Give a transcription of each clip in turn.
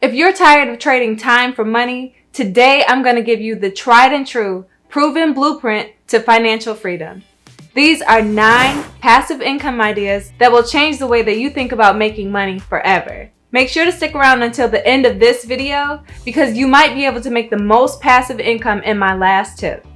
If you're tired of trading time for money, today I'm going to give you the tried and true, proven blueprint to financial freedom. These are 9 passive income ideas that will change the way that you think about making money forever. Make sure to stick around until the end of this video because you might be able to make the most passive income in my last tip.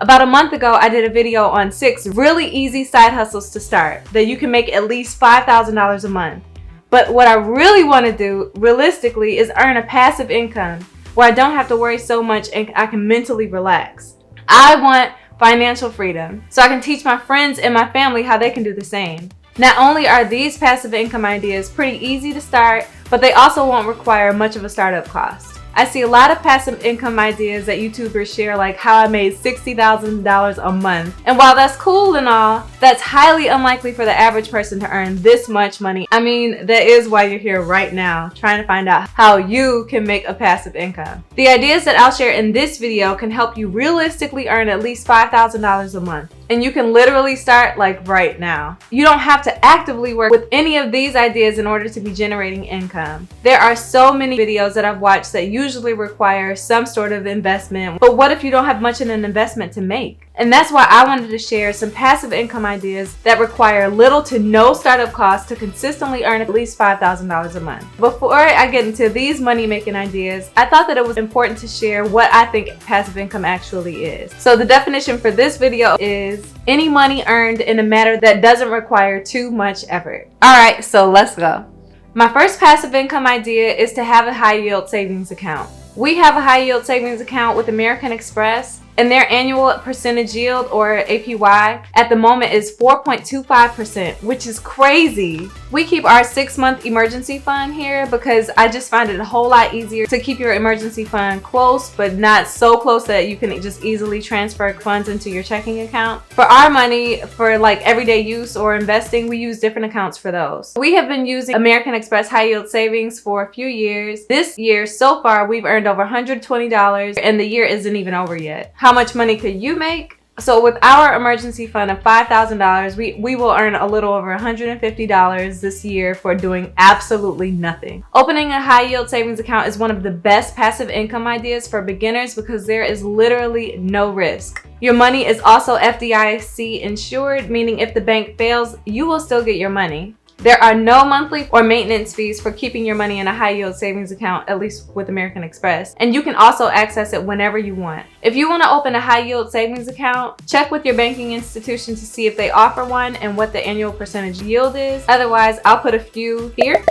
About a month ago, I did a video on 6 really easy side hustles to start that you can make at least $5,000 a month. But what I really want to do, realistically, is earn a passive income where I don't have to worry so much and I can mentally relax. I want financial freedom so I can teach my friends and my family how they can do the same. Not only are these passive income ideas pretty easy to start, but they also won't require much of a startup cost. I see a lot of passive income ideas that YouTubers share, like how I made $60,000 a month. And while that's cool and all, that's highly unlikely for the average person to earn this much money. I mean, that is why you're here right now, trying to find out how you can make a passive income. The ideas that I'll share in this video can help you realistically earn at least $5,000 a month. And you can literally start like right now. You don't have to actively work with any of these ideas in order to be generating income. There are so many videos that I've watched that usually require some sort of investment. But what if you don't have much in an investment to make? And that's why I wanted to share some passive income ideas that require little to no startup costs to consistently earn at least $5,000 a month. Before I get into these money-making ideas, I thought that it was important to share what I think passive income actually is. So the definition for this video is any money earned in a manner that doesn't require too much effort. Alright, so let's go. My first passive income idea is to have a high-yield savings account. We have a high-yield savings account with American Express, and their annual percentage yield, or APY, at the moment is 4.25%, which is crazy. We keep our 6-month emergency fund here because I just find it a whole lot easier to keep your emergency fund close, but not so close that you can just easily transfer funds into your checking account. For our money, for like everyday use or investing, we use different accounts for those. We have been using American Express high yield savings for a few years. This year, so far, we've earned over $120, and the year isn't even over yet. How much money could you make? So with our emergency fund of $5,000, we will earn a little over $150 this year for doing absolutely nothing. Opening a high yield savings account is one of the best passive income ideas for beginners because there is literally no risk. Your money is also FDIC insured, meaning if the bank fails, you will still get your money. There are no monthly or maintenance fees for keeping your money in a high yield savings account, at least with American Express. And you can also access it whenever you want. If you want to open a high yield savings account, check with your banking institution to see if they offer one and what the annual percentage yield is. Otherwise, I'll put a few here.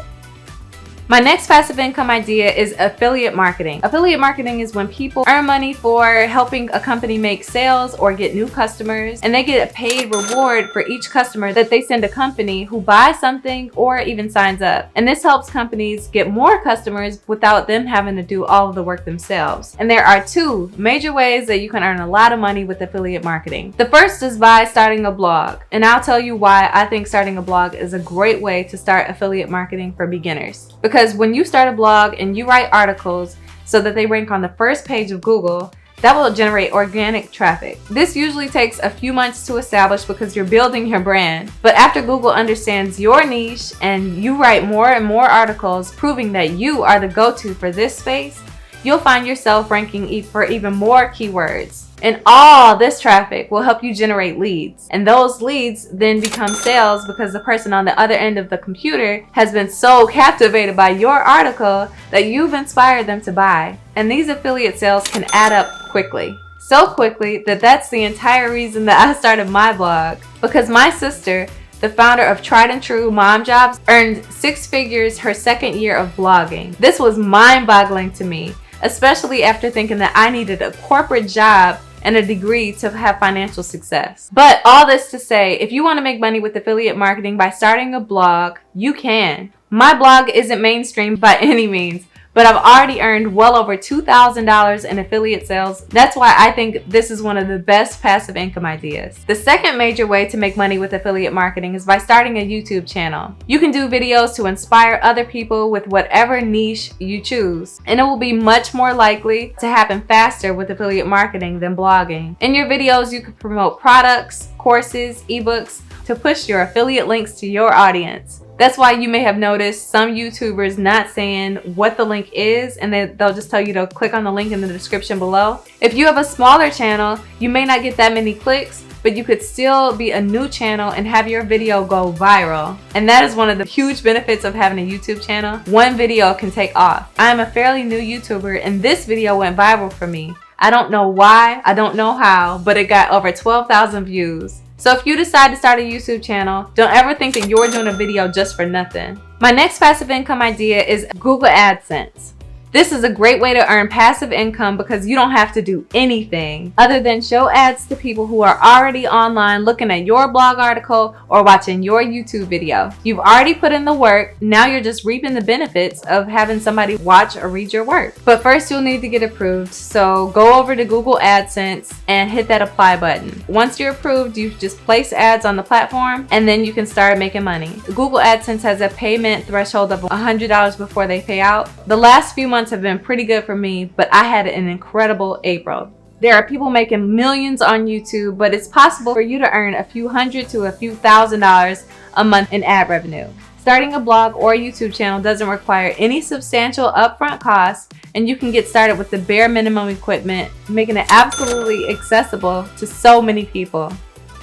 My next passive income idea is affiliate marketing. Affiliate marketing is when people earn money for helping a company make sales or get new customers, and they get a paid reward for each customer that they send a company who buys something or even signs up. And this helps companies get more customers without them having to do all of the work themselves. And there are 2 major ways that you can earn a lot of money with affiliate marketing. The first is by starting a blog, and I'll tell you why I think starting a blog is a great way to start affiliate marketing for beginners. Because when you start a blog and you write articles so that they rank on the first page of Google, that will generate organic traffic. This usually takes a few months to establish because you're building your brand. But after Google understands your niche and you write more and more articles proving that you are the go-to for this space, you'll find yourself ranking for even more keywords. And all this traffic will help you generate leads. And those leads then become sales because the person on the other end of the computer has been so captivated by your article that you've inspired them to buy. And these affiliate sales can add up quickly. So quickly that that's the entire reason that I started my blog. Because my sister, the founder of Tried and True Mom Jobs, earned 6 figures her 2nd year of blogging. This was mind-boggling to me, especially after thinking that I needed a corporate job and a degree to have financial success. But all this to say, if you want to make money with affiliate marketing by starting a blog, you can. My blog isn't mainstream by any means, but I've already earned well over $2,000 in affiliate sales. That's why I think this is one of the best passive income ideas. The second major way to make money with affiliate marketing is by starting a YouTube channel. You can do videos to inspire other people with whatever niche you choose, and it will be much more likely to happen faster with affiliate marketing than blogging. In your videos, you can promote products, courses, ebooks to push your affiliate links to your audience. That's why you may have noticed some YouTubers not saying what the link is, and they'll just tell you to click on the link in the description below. If you have a smaller channel, you may not get that many clicks, but you could still be a new channel and have your video go viral. And that is one of the huge benefits of having a YouTube channel. One video can take off. I am a fairly new YouTuber, and this video went viral for me. I don't know why, I don't know how, but it got over 12,000 views. So if you decide to start a YouTube channel, don't ever think that you're doing a video just for nothing. My next passive income idea is Google AdSense. This is a great way to earn passive income because you don't have to do anything other than show ads to people who are already online looking at your blog article or watching your YouTube video. You've already put in the work, now you're just reaping the benefits of having somebody watch or read your work. But first you'll need to get approved, so go over to Google AdSense and hit that apply button. Once you're approved, you just place ads on the platform and then you can start making money. Google AdSense has a payment threshold of $100 before they pay out. The last few months have been pretty good for me, but I had an incredible April. There are people making millions on YouTube, but it's possible for you to earn a few hundred to a few $1,000s a month in ad revenue. Starting a blog or YouTube channel doesn't require any substantial upfront costs, and you can get started with the bare minimum equipment, making it absolutely accessible to so many people.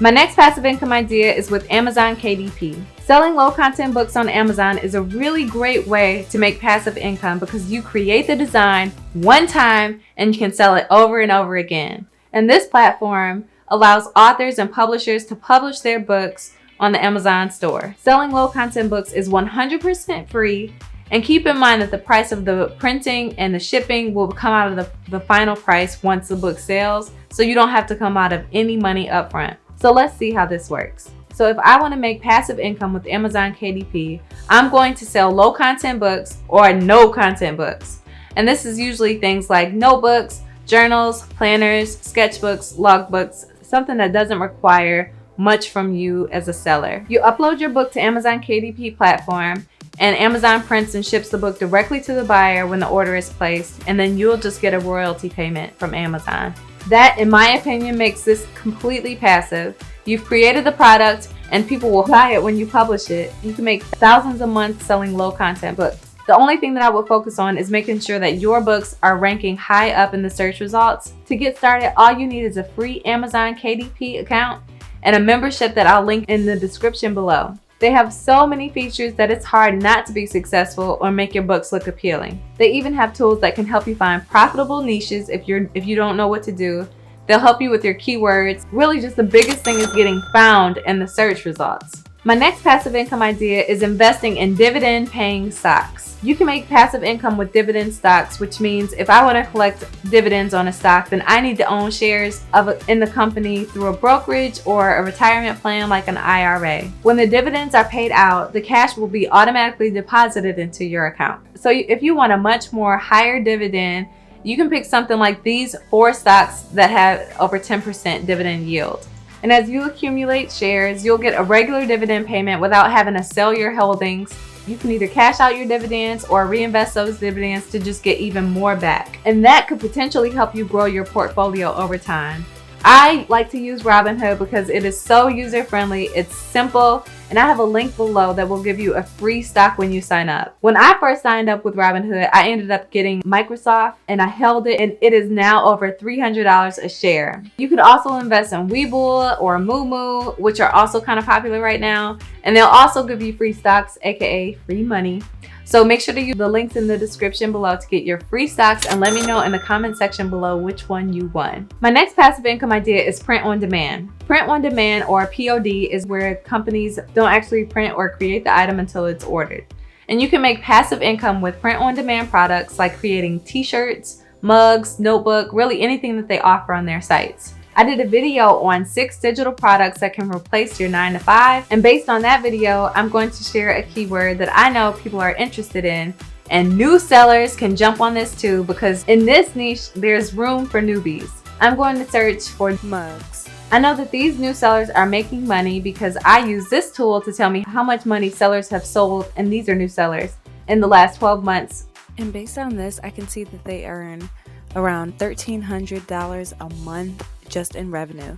My next passive income idea is with Amazon KDP. Selling low content books on Amazon is a really great way to make passive income because you create the design one time and you can sell it over and over again. And this platform allows authors and publishers to publish their books on the Amazon store. Selling low content books is 100% free, and keep in mind that the price of the printing and the shipping will come out of the final price once the book sells, so you don't have to come out of any money upfront. So let's see how this works. So if I want to make passive income with Amazon KDP, I'm going to sell low content books or no content books. And this is usually things like notebooks, journals, planners, sketchbooks, logbooks, something that doesn't require much from you as a seller. You upload your book to Amazon KDP platform, and Amazon prints and ships the book directly to the buyer when the order is placed, and then you'll just get a royalty payment from Amazon. That, in my opinion, makes this completely passive. You've created the product and people will buy it when you publish it. You can make thousands a month selling low content books. The only thing that I would focus on is making sure that your books are ranking high up in the search results. To get started, all you need is a free Amazon KDP account and a membership that I'll link in the description below. They have so many features that it's hard not to be successful or make your books look appealing. They even have tools that can help you find profitable niches if you don't know what to do. They'll help you with your keywords. Really, just the biggest thing is getting found in the search results. My next passive income idea is investing in dividend-paying stocks. You can make passive income with dividend stocks, which means if I want to collect dividends on a stock, then I need to own shares in the company through a brokerage or a retirement plan like an IRA. When the dividends are paid out, the cash will be automatically deposited into your account. So if you want a much more higher dividend, you can pick something like these 4 stocks that have over 10% dividend yield. And as you accumulate shares, you'll get a regular dividend payment without having to sell your holdings. You can either cash out your dividends or reinvest those dividends to just get even more back. And that could potentially help you grow your portfolio over time. I like to use Robinhood because it is so user-friendly, it's simple, and I have a link below that will give you a free stock when you sign up. When I first signed up with Robinhood, I ended up getting Microsoft and I held it, and it is now over $300 a share. You could also invest in Webull or Moomoo, which are also kind of popular right now, and they'll also give you free stocks, aka free money. So make sure to use the links in the description below to get your free stocks, and let me know in the comment section below which one you won. My next passive income idea is print on demand. Print on demand, or POD, is where companies don't actually print or create the item until it's ordered. And you can make passive income with print on demand products like creating t-shirts, mugs, notebook, really anything that they offer on their sites. I did a video on 6 digital products that can replace your 9-to-5, and based on that video, I'm going to share a keyword that I know people are interested in, and new sellers can jump on this too, because in this niche, there's room for newbies. I'm going to search for mugs. I know that these new sellers are making money because I use this tool to tell me how much money sellers have sold, and these are new sellers, in the last 12 months. And based on this, I can see that they earn around $1,300 a month just in revenue.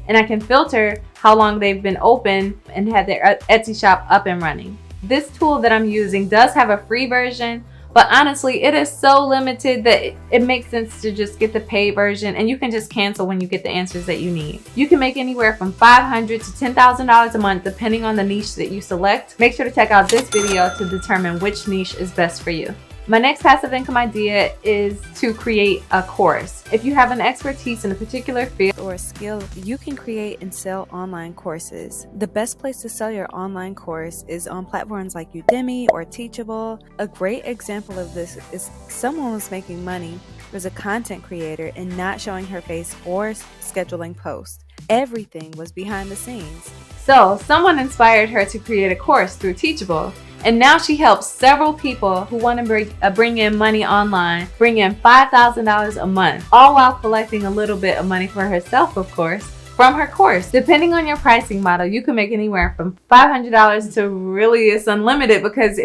And I can filter how long they've been open and had their Etsy shop up and running. This tool that I'm using does have a free version, but honestly, it is so limited that it makes sense to just get the paid version, and you can just cancel when you get the answers that you need. You can make anywhere from $500 to $10,000 a month depending on the niche that you select. Make sure to check out this video to determine which niche is best for you. My next passive income idea is to create a course. If you have an expertise in a particular field or a skill, you can create and sell online courses. The best place to sell your online course is on platforms like Udemy or Teachable. A great example of this is someone was making money as a content creator and not showing her face or scheduling posts. Everything was behind the scenes. So someone inspired her to create a course through Teachable. And now she helps several people who want to bring in money online, bring in $5,000 a month, all while collecting a little bit of money for herself, of course, from her course. Depending on your pricing model, you can make anywhere from $500 to really it's unlimited, because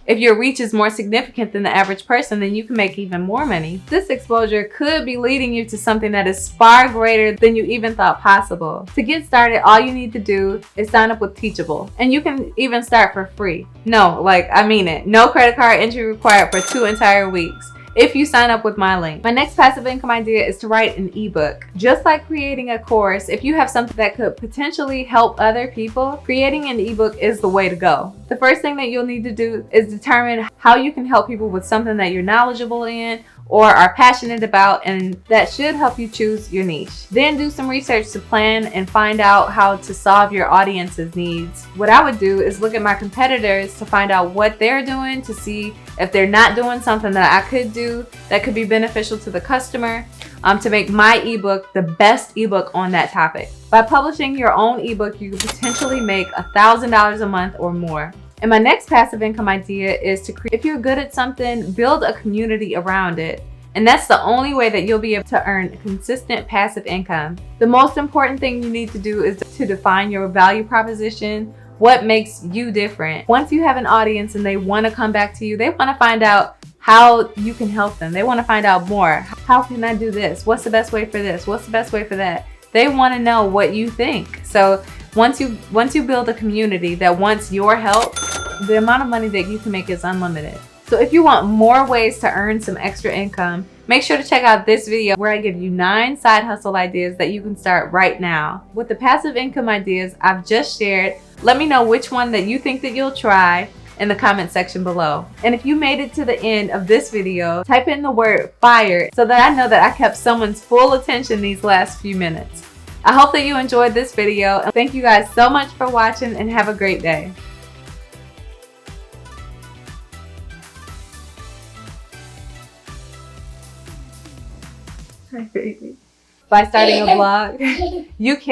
if your reach is more significant than the average person, then you can make even more money. This exposure could be leading you to something that is far greater than you even thought possible. To get started, all you need to do is sign up with Teachable. And you can even start for free. No, I mean it. No credit card entry required for 2 entire weeks if you sign up with my link. My next passive income idea is to write an ebook. Just like creating a course, if you have something that could potentially help other people, creating an ebook is the way to go. The first thing that you'll need to do is determine how you can help people with something that you're knowledgeable in or are passionate about, and that should help you choose your niche. Then do some research to plan and find out how to solve your audience's needs. What I would do is look at my competitors to find out what they're doing, to see if they're not doing something that I could do that could be beneficial to the customer, to make my ebook the best ebook on that topic. By publishing your own ebook, you could potentially make $1,000 a month or more. And my next passive income idea is to create, if you're good at something, build a community around it. And that's the only way that you'll be able to earn consistent passive income. The most important thing you need to do is to define your value proposition, what makes you different. Once you have an audience and they want to come back to you, they want to find out how you can help them. They want to find out more. How can I do this? What's the best way for this? What's the best way for that? They want to know what you think. So once you build a community that wants your help, the amount of money that you can make is unlimited. So if you want more ways to earn some extra income, make sure to check out this video where I give you 9 side hustle ideas that you can start right now. With the passive income ideas I've just shared, let me know which one that you think that you'll try in the comment section below. And if you made it to the end of this video, type in the word FIRE so that I know that I kept someone's full attention these last few minutes. I hope that you enjoyed this video, and thank you guys so much for watching, and have a great day. Hi, baby. By starting a vlog, you can.